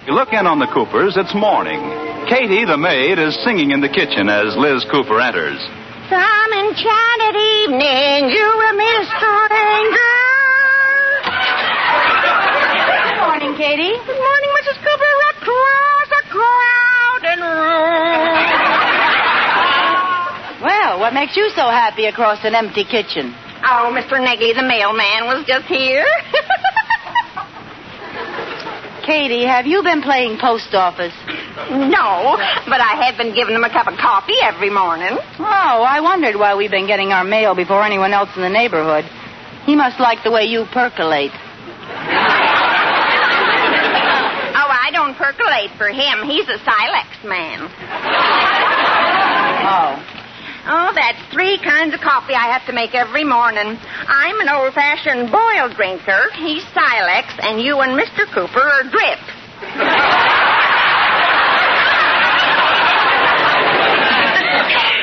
You look in on the Coopers, it's morning. Katie, the maid, is singing in the kitchen as Liz Cooper enters. Some enchanted evening, you will meet a stranger. Good morning, Katie. Good morning, Mrs. Cooper. Across a crowded room. Well, what makes you so happy across an empty kitchen? Oh, Mr. Negley, the mailman, was just here. Katie, have you been playing post office? No, but I have been giving him a cup of coffee every morning. Oh, I wondered why we've been getting our mail before anyone else in the neighborhood. He must like the way you percolate. Oh, I don't percolate for him. He's a Silex man. Oh. Oh, that's 3 kinds of coffee I have to make every morning. I'm an old-fashioned boiled drinker. He's Silex, and you and Mr. Cooper are drip.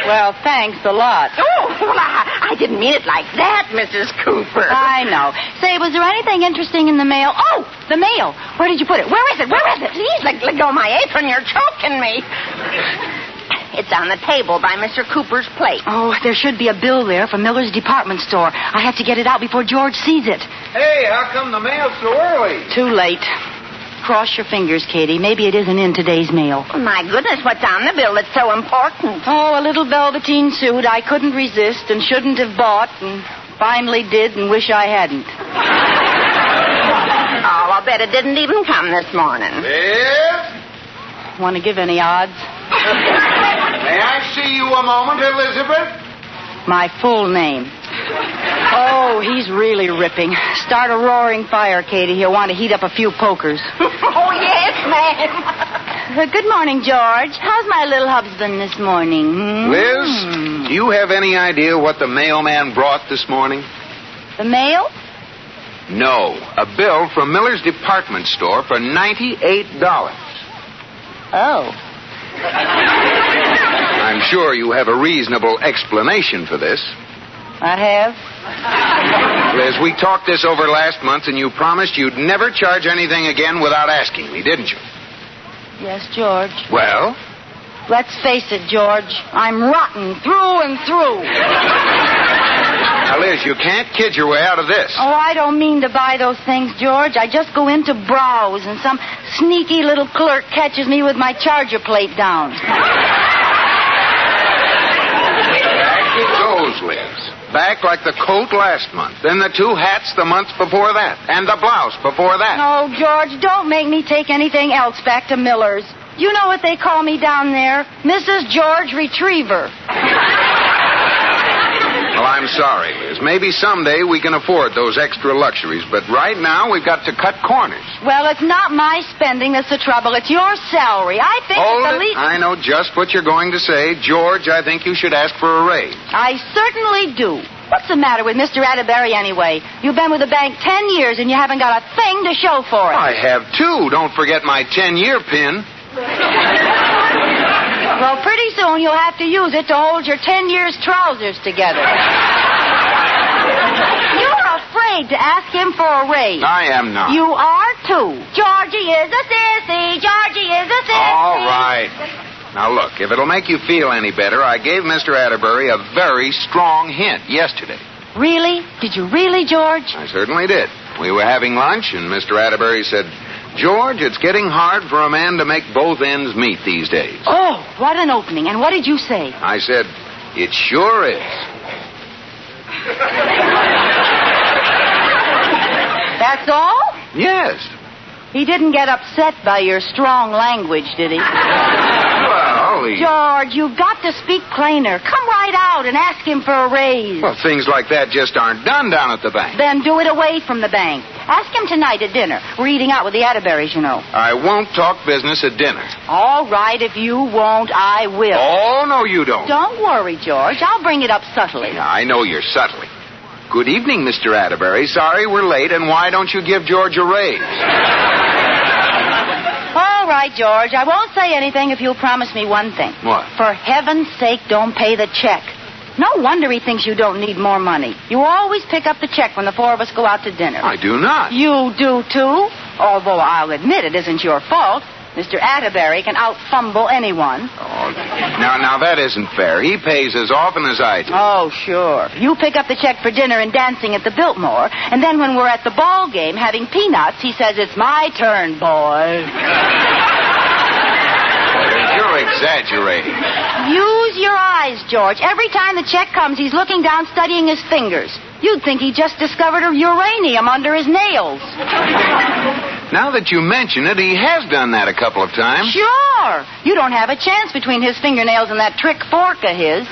Well, thanks a lot. Oh, well, I didn't mean it like that, Mrs. Cooper. I know. Say, was there anything interesting in the mail? Oh, the mail. Where did you put it? Where is it? Where is it? Please, let go of my apron. You're choking me. It's on the table by Mr. Cooper's plate. Oh, there should be a bill there from Miller's department store. I have to get it out before George sees it. Hey, how come the mail's so early? Too late. Cross your fingers, Katie. Maybe it isn't in today's mail. Oh, my goodness, what's on the bill that's so important? Oh, a little velveteen suit I couldn't resist and shouldn't have bought and finally did and wish I hadn't. Oh, I'll bet it didn't even come this morning. Liz? Want to give any odds? May I see you a moment, Elizabeth? My full name. Oh, he's really ripping. Start a roaring fire, Katie. He'll want to heat up a few pokers. Oh, yes, ma'am. Good morning, George. How's my little husband this morning? Liz, do you have any idea what the mailman brought this morning? The mail? No, a bill from Miller's department store for $98. Oh. I'm sure you have a reasonable explanation for this. I have? Liz, we talked this over last month, and you promised you'd never charge anything again without asking me, didn't you? Yes, George. Well? Let's face it, George. I'm rotten through and through. Now, Liz, you can't kid your way out of this. Oh, I don't mean to buy those things, George. I just go in to browse, and some sneaky little clerk catches me with my charger plate down. Back it goes, Liz. Back like the coat last month, then the 2 hats the month before that, and the blouse before that. Oh, George, don't make me take anything else back to Miller's. You know what they call me down there? Mrs. George Retriever. Well, I'm sorry, Liz. Maybe someday we can afford those extra luxuries, but right now we've got to cut corners. Well, it's not my spending that's the trouble. It's your salary. I think Hold it's the it. least... I know just what you're going to say. George, I think you should ask for a raise. I certainly do. What's the matter with Mr. Atterbury anyway? You've been with the bank 10 years and you haven't got a thing to show for it. I have, too. Don't forget my 10-year pin. Well, pretty soon you'll have to use it to hold your 10 years' trousers together. You're afraid to ask him for a raise. I am not. You are, too. Georgie is a sissy. Georgie is a sissy. All right. Now, look, if it'll make you feel any better, I gave Mr. Atterbury a very strong hint yesterday. Really? Did you really, George? I certainly did. We were having lunch, and Mr. Atterbury said, George, it's getting hard for a man to make both ends meet these days. Oh, what an opening. And what did you say? I said, it sure is. That's all? Yes. He didn't get upset by your strong language, did he? Well, George, you've got to speak plainer. Come right out and ask him for a raise. Well, things like that just aren't done down at the bank. Then do it away from the bank. Ask him tonight at dinner. We're eating out with the Atterburys, you know. I won't talk business at dinner. All right, if you won't, I will. Oh, no, you don't. Don't worry, George. I'll bring it up subtly. Yeah, I know you're subtly. Good evening, Mr. Atterbury. Sorry we're late, and why don't you give George a raise? All right, George. I won't say anything if you'll promise me one thing. What? For heaven's sake, don't pay the check. No wonder he thinks you don't need more money. You always pick up the check when the 4 of us go out to dinner. I do not. You do, too. Although I'll admit it isn't your fault. Mr. Atterbury can out-fumble anyone. Oh, now that isn't fair. He pays as often as I do. Oh, sure. You pick up the check for dinner and dancing at the Biltmore, and then when we're at the ball game having peanuts, he says, "It's my turn, boy." You're exaggerating. Use your eyes, George. Every time the check comes, he's looking down, studying his fingers. You'd think he just discovered a uranium under his nails. Now that you mention it, he has done that a couple of times. Sure. You don't have a chance between his fingernails and that trick fork of his.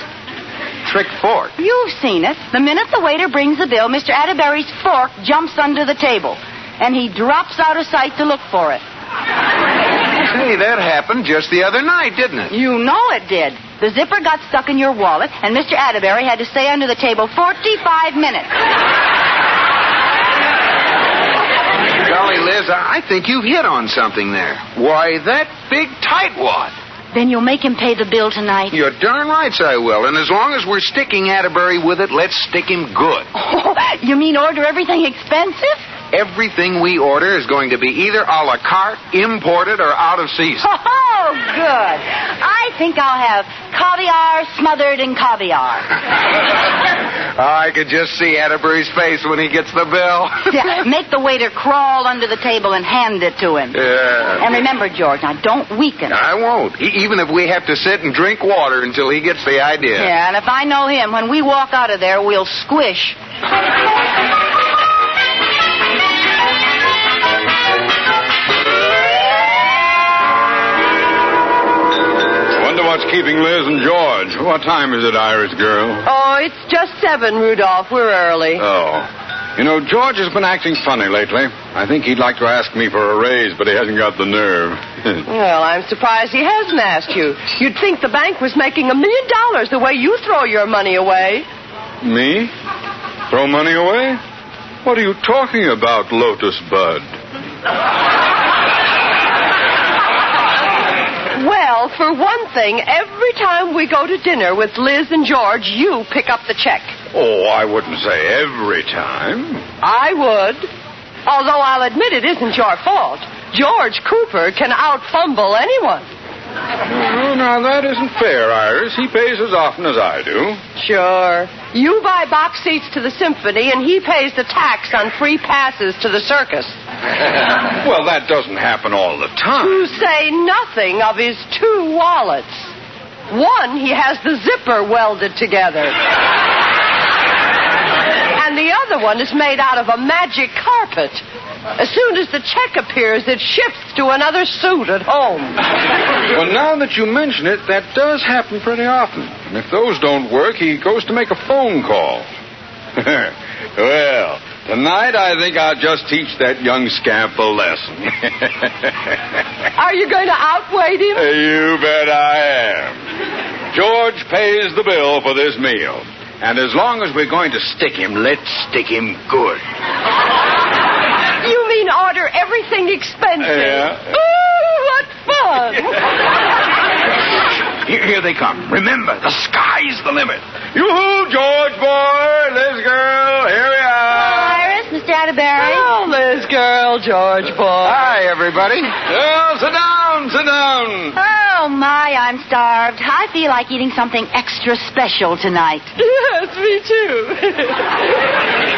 Trick fork? You've seen it. The minute the waiter brings the bill, Mr. Atterbury's fork jumps under the table, and he drops out of sight to look for it. Hey, that happened just the other night, didn't it? You know it did. The zipper got stuck in your wallet, and Mr. Atterbury had to stay under the table 45 minutes. Golly, Liz, I think you've hit on something there. Why, that big tightwad. Then you'll make him pay the bill tonight. You're darn right I will. And as long as we're sticking Atterbury with it, let's stick him good. Oh, you mean order everything expensive? Everything we order is going to be either a la carte, imported, or out of season. Oh, good. I think I'll have caviar smothered in caviar. I could just see Atterbury's face when he gets the bill. Yeah, make the waiter crawl under the table and hand it to him. Yeah. And remember, George, now don't weaken. I won't. Even if we have to sit and drink water until he gets the idea. Yeah, and if I know him, when we walk out of there, we'll squish. What's keeping Liz and George? What time is it, Irish girl? Oh, it's just 7, Rudolph. We're early. Oh. You know, George has been acting funny lately. I think he'd like to ask me for a raise, but he hasn't got the nerve. Well, I'm surprised he hasn't asked you. You'd think the bank was making $1 million the way you throw your money away. Me? Throw money away? What are you talking about, Lotus Bud? Well, for one thing, every time we go to dinner with Liz and George, you pick up the check. Oh, I wouldn't say every time. I would. Although I'll admit it isn't your fault. George Cooper can out-fumble anyone. Oh, now, that isn't fair, Iris. He pays as often as I do. Sure. You buy box seats to the symphony, and he pays the tax on free passes to the circus. Well, that doesn't happen all the time. To say nothing of his 2 wallets. One, he has the zipper welded together. And the other one is made out of a magic carpet. As soon as the check appears, it shifts to another suit at home. Well, now that you mention it, that does happen pretty often. And if those don't work, he goes to make a phone call. Well, tonight I think I'll just teach that young scamp a lesson. Are you going to outweigh him? You bet I am. George pays the bill for this meal. And as long as we're going to stick him, let's stick him good. You mean order everything expensive? Yeah. Ooh, what fun! Here they come. Remember, the sky's the limit. Yoo-hoo, George boy, Liz girl, here we are. Iris, Mr. Atterbury. Oh, Liz girl, George boy. Hi, everybody. Well, sit down, sit down. Oh, my, I'm starved. I feel like eating something extra special tonight. Yes, me too.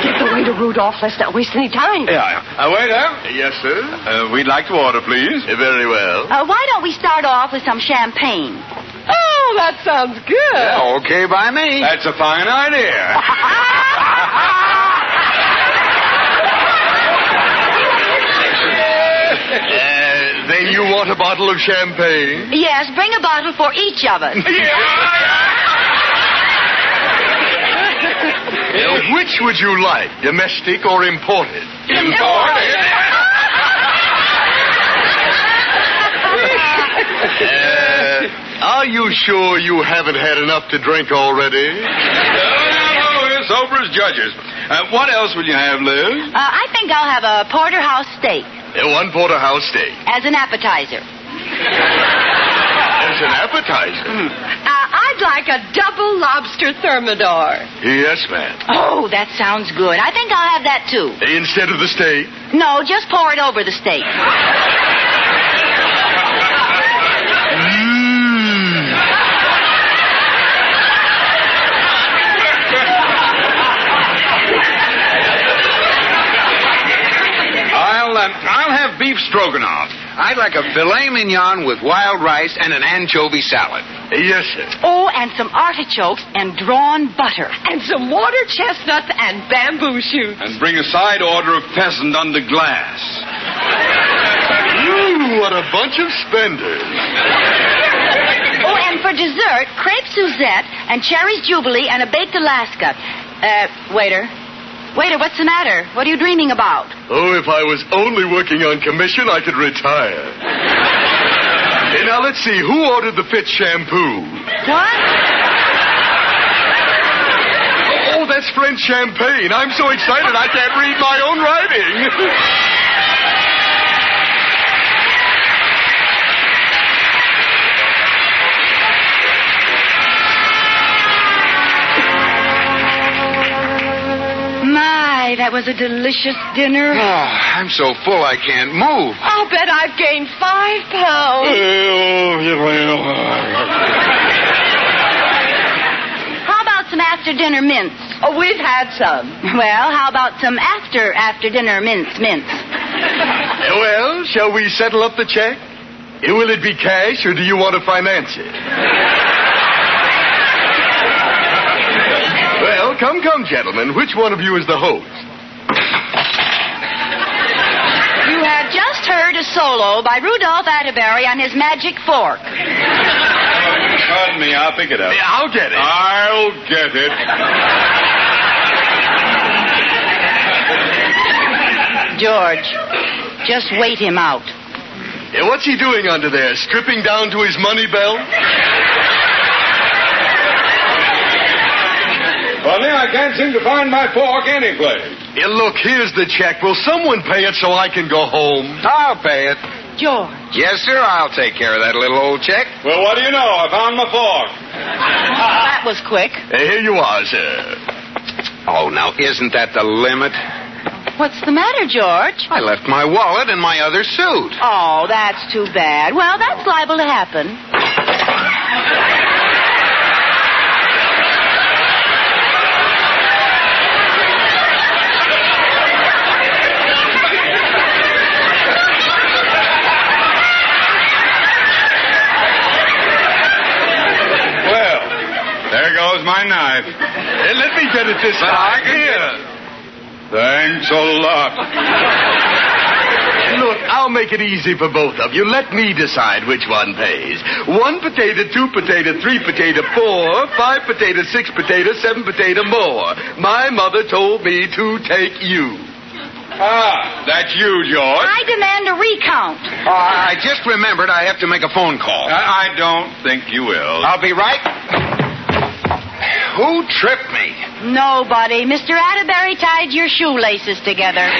Get the waiter, Rudolph. Let's not waste any time. Yeah. Waiter. Yes, sir. We'd like to order, please. Very well. Why don't we start off with some champagne? Oh, that sounds good. Yeah, okay by me. That's a fine idea. Then you want a bottle of champagne? Yes, bring a bottle for each of us. Which would you like, domestic or imported? Imported. Are you sure you haven't had enough to drink already? No, we're sober as judges. What else would you have, Liz? I think I'll have a porterhouse steak. 1 porterhouse steak. As an appetizer. that's an appetizer. I'd like a double lobster thermidor. Yes, ma'am. Oh, that sounds good. I think I'll have that, too. Instead of the steak? No, just pour it over the steak. I'll have beef stroganoff. I'd like a filet mignon with wild rice and an anchovy salad. Yes, sir. Oh, and some artichokes and drawn butter. And some water chestnuts and bamboo shoots. And bring a side order of pheasant under glass. Ooh, what a bunch of spenders. Oh, and for dessert, crepe Suzette and cherries Jubilee and a baked Alaska. Waiter, what's the matter? What are you dreaming about? Oh, if I was only working on commission, I could retire. Hey, now, let's see. Who ordered the Fitz shampoo? What? Oh, that's French champagne. I'm so excited I can't read my own writing. My, that was a delicious dinner. Oh, I'm so full I can't move. I'll bet I've gained 5 pounds. How about some after-dinner mints? Oh, we've had some. Well, how about some after-dinner mints? Well, shall we settle up the check? Will it be cash, or do you want to finance it? Well, come, gentlemen. Which one of you is the host? You have just heard a solo by Rudolph Atterbury on his magic fork. Pardon me, I'll pick it up. Yeah, I'll get it. I'll get it. George, just wait him out. Yeah, what's he doing under there? Stripping down to his money belt? Funny, I can't seem to find my fork anyplace. Yeah, look, here's the check. Will someone pay it so I can go home? I'll pay it. George. Yes, sir, I'll take care of that little old check. Well, what do you know? I found my fork. That was quick. Here you are, sir. Oh, now, isn't that the limit? What's the matter, George? I left my wallet in my other suit. Oh, that's too bad. Well, that's liable to happen. There goes my knife. Let me get it this time. Here. Thanks a lot. Look, I'll make it easy for both of you. Let me decide which one pays. 1 potato, 2 potato, 3 potato, 4, 5 potato, 6 potato, 7 potato more. My mother told me to take you. Ah, that's you, George. I demand a recount. I just remembered I have to make a phone call. I don't think you will. I'll be right. Who tripped me? Nobody. Mr. Atterbury tied your shoelaces together.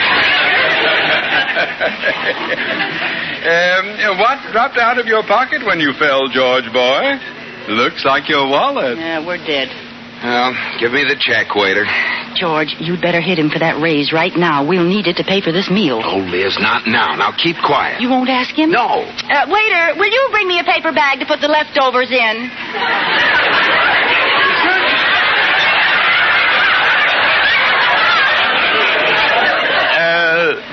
What dropped out of your pocket when you fell, George boy? Looks like your wallet. Yeah, we're dead. Well, give me the check, waiter. George, you'd better hit him for that raise right now. We'll need it to pay for this meal. Oh, Liz, not now. Now, keep quiet. You won't ask him? No. Waiter, will you bring me a paper bag to put the leftovers in?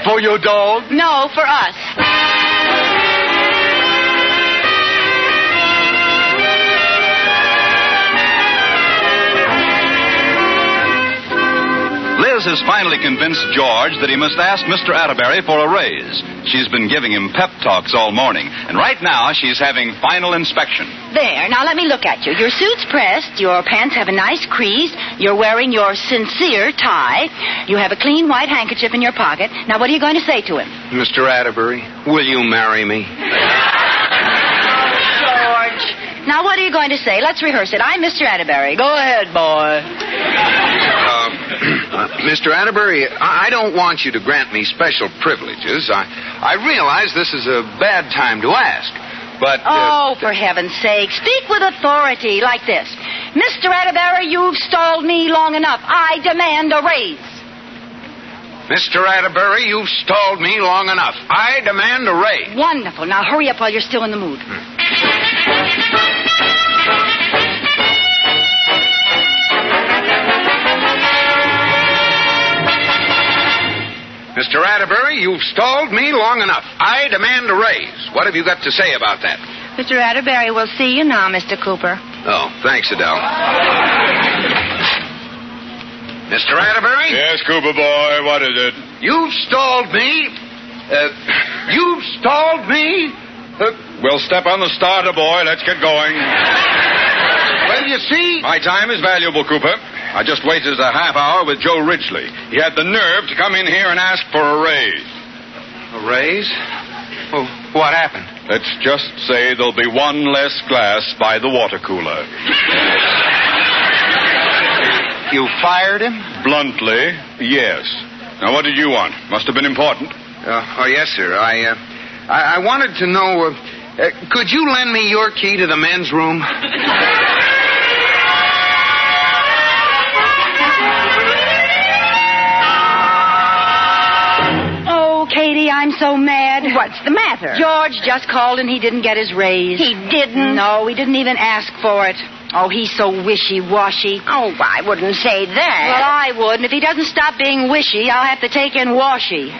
For your dog? No, for us. Liz has finally convinced George that he must ask Mr. Atterbury for a raise. She's been giving him pep talks all morning, and right now she's having final inspection. There, now let me look at you. Your suit's pressed, your pants have a nice crease, you're wearing your sincere tie, you have a clean white handkerchief in your pocket. Now, what are you going to say to him? Mr. Atterbury, will you marry me? George. Now, what are you going to say? Let's rehearse it. I'm Mr. Atterbury. Go ahead, boy. Mr. Atterbury, I don't want you to grant me special privileges. I realize this is a bad time to ask. but... Oh, for heaven's sake, speak with authority like this. Mr. Atterbury, you've stalled me long enough. I demand a raise. Mr. Atterbury, you've stalled me long enough. I demand a raise. Wonderful. Now hurry up while you're still in the mood. Mr. Atterbury, you've stalled me long enough. I demand a raise. What have you got to say about that? Mr. Atterbury, we'll see you now, Mr. Cooper. Oh, thanks, Adele. Mr. Atterbury? Yes, Cooper boy, what is it? You've stalled me. You've stalled me. We'll step on the starter, boy. Let's get going. Well, you see... My time is valuable, Cooper. I just waited a half hour with Joe Ridgely. He had the nerve to come in here and ask for a raise. A raise? Well, what happened? Let's just say there'll be one less glass by the water cooler. You fired him? Bluntly, yes. Now, what did you want? Must have been important. Yes, sir. I wanted to know, could you lend me your key to the men's room? Katie, I'm so mad. What's the matter? George just called and he didn't get his raise. He didn't? No, he didn't even ask for it. Oh, he's so wishy-washy. Oh, I wouldn't say that. Well, I would, and if he doesn't stop being wishy, I'll have to take in washy.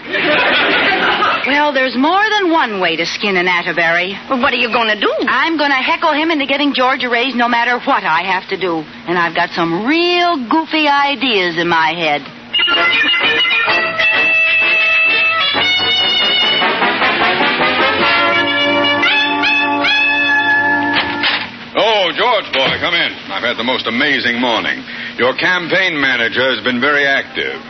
Well, there's more than one way to skin an Atterbury. Well, what are you going to do? I'm going to heckle him into giving George a raise no matter what I have to do. And I've got some real goofy ideas in my head. Oh, George, boy, come in. I've had the most amazing morning. Your campaign manager has been very active.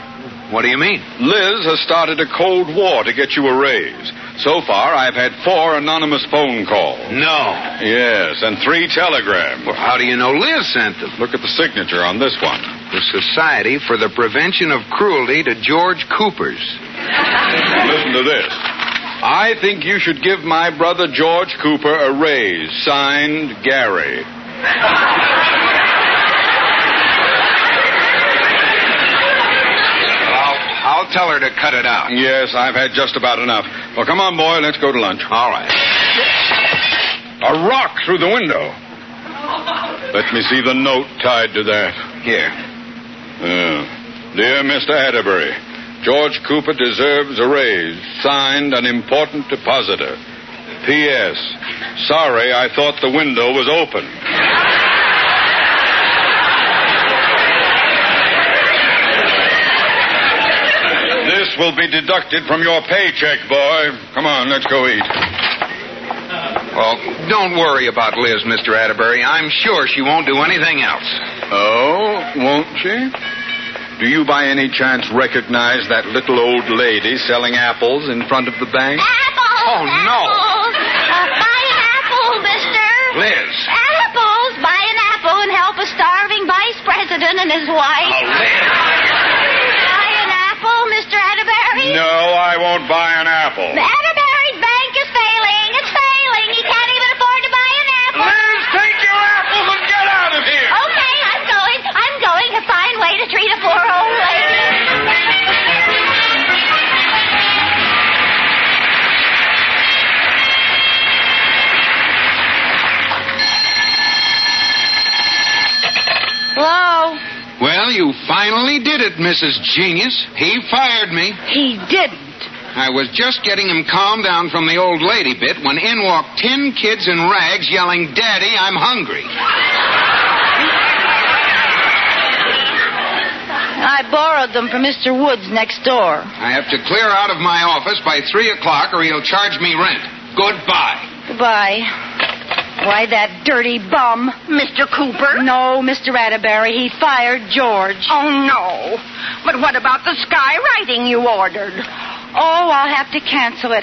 What do you mean? Liz has started a Cold War to get you a raise. So far, I've had 4 anonymous phone calls. No. Yes, and 3 telegrams. Well, how do you know Liz sent them? Look at the signature on this one. The Society for the Prevention of Cruelty to George Coopers. Listen to this. I think you should give my brother George Cooper a raise. Signed, Gary. I'll tell her to cut it out. Yes, I've had just about enough. Well, come on, boy. Let's go to lunch. All right. A rock through the window. Let me see the note tied to that. Here. Dear Mr. Atterbury, George Cooper deserves a raise. Signed, an important depositor. P.S. Sorry, I thought the window was open. This will be deducted from your paycheck, boy. Come on, let's go eat. Well, don't worry about Liz, Mr. Atterbury. I'm sure she won't do anything else. Oh, won't she? Do you by any chance recognize that little old lady selling apples in front of the bank? Apples! Oh, no. Apples. Buy an apple, mister. Liz. Apples. Buy an apple and help a starving vice president and his wife. Oh, Liz. Buy an apple, Mr. Atterbury. No, I won't buy an apple. The Atterbury's bank is failing. It's failing. He can't even afford to buy an apple. Liz, take your apples and get out of here. Okay, I'm going. I'm going. A fine way to treat a poor old lady. Hello? Well, you finally did it, Mrs. Genius. He fired me. He didn't. I was just getting him calmed down from the old lady bit when in walked 10 kids in rags yelling, Daddy, I'm hungry. I borrowed them from Mr. Woods next door. I have to clear out of my office by 3 o'clock or he'll charge me rent. Goodbye. Goodbye. Why, that dirty bum. Mr. Cooper? No, Mr. Atterbury. He fired George. Oh, no. But what about the skywriting you ordered? Oh, I'll have to cancel it.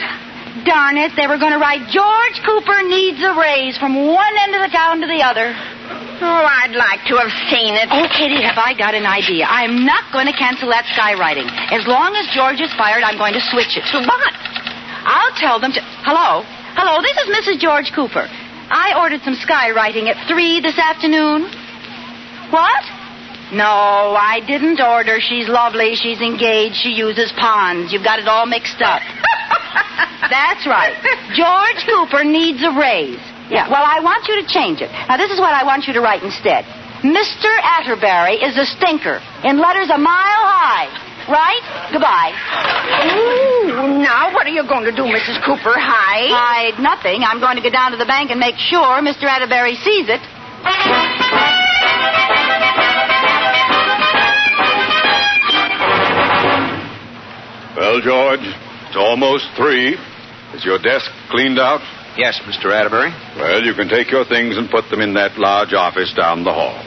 Darn it, they were going to write George Cooper needs a raise from one end of the town to the other. Oh, I'd like to have seen it. Oh, Kitty, have I got an idea. I'm not going to cancel that skywriting. As long as George is fired, I'm going to switch it. To what? I'll tell them to... Hello? Hello, this is Mrs. George Cooper. I ordered some skywriting at 3 this afternoon. What? No, I didn't order. She's lovely. She's engaged. She uses ponds. You've got it all mixed up. That's right. George Cooper needs a raise. Yeah, well, I want you to change it. Now, this is what I want you to write instead. Mr. Atterbury is a stinker, in letters a mile high. Right? Goodbye. Ooh, now what are you going to do, Mrs. Cooper? Hide nothing. I'm going to go down to the bank and make sure Mr. Atterbury sees it. Well, George, it's almost 3. Is your desk cleaned out? Yes, Mr. Atterbury. Well, you can take your things and put them in that large office down the hall.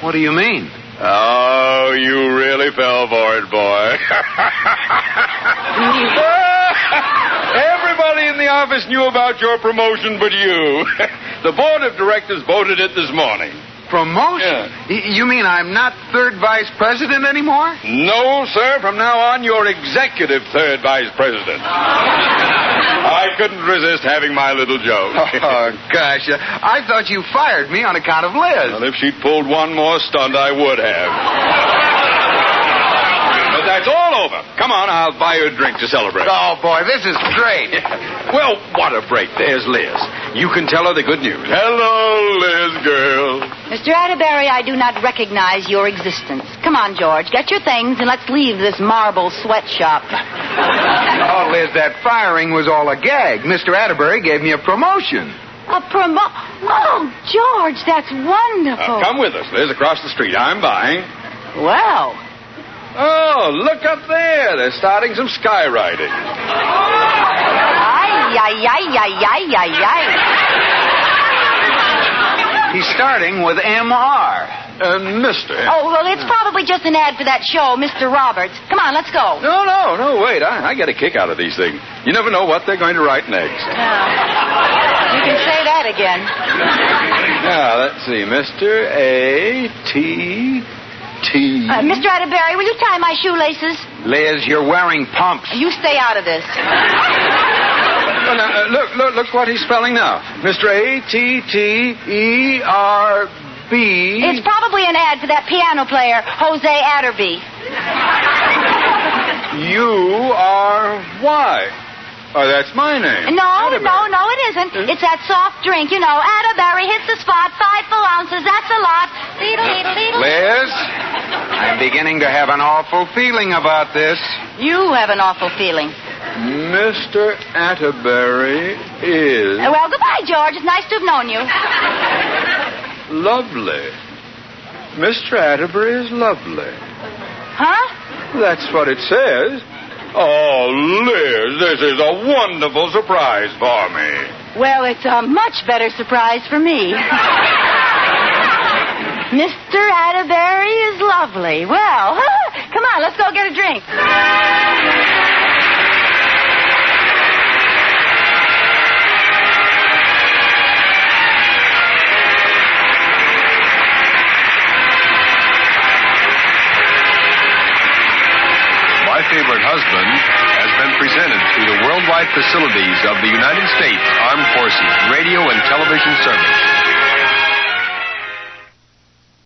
What do you mean? Oh, you really fell for it, boy. Everybody in the office knew about your promotion but you. The board of directors voted it this morning. Promotion? Yeah. You mean I'm not third vice president anymore? No, sir. From now on, you're executive third vice president. I couldn't resist having my little joke. Oh, gosh. I thought you fired me on account of Liz. Well, if she'd pulled one more stunt, I would have. But that's all over. Come on, I'll buy you a drink to celebrate. Oh, boy, this is great. Well, what a break. There's Liz. You can tell her the good news. Hello, Liz, girl. Mr. Atterbury, I do not recognize your existence. Come on, George. Get your things and let's leave this marble sweatshop. Oh, Liz, that firing was all a gag. Mr. Atterbury gave me a promotion. Oh, George, that's wonderful. Come with us, Liz, across the street. I'm buying. Well. Oh, look up there. They're starting some skywriting. Ay. He's starting with M.R. Mister. Oh, well, it's probably just an ad for that show, Mr. Roberts. Come on, let's go. No, wait. I get a kick out of these things. You never know what they're going to write next. You can say that again. Now, let's see. Mr. A.T.T. Mr. Atterbury, will you tie my shoelaces? Liz, you're wearing pumps. You stay out of this. Oh, now, look what he's spelling now. Mr. A.T.T.E.R.B. It's probably an ad for that piano player, Jose Atterby. U.R.Y. Oh, that's my name. No, it isn't. It's that soft drink, you know. Atterbury hits the spot, 5 full ounces. That's a lot. Liz, I'm beginning to have an awful feeling about this. You have an awful feeling. Mr. Atterbury is... Well, goodbye, George. It's nice to have known you. Lovely. Mr. Atterbury is lovely. Huh? That's what it says. Oh, Liz, this is a wonderful surprise for me. Well, it's a much better surprise for me. Mr. Atterbury is lovely. Well, come on, let's go get a drink. My Favorite Husband has been presented through the worldwide facilities of the United States Armed Forces Radio and Television Service.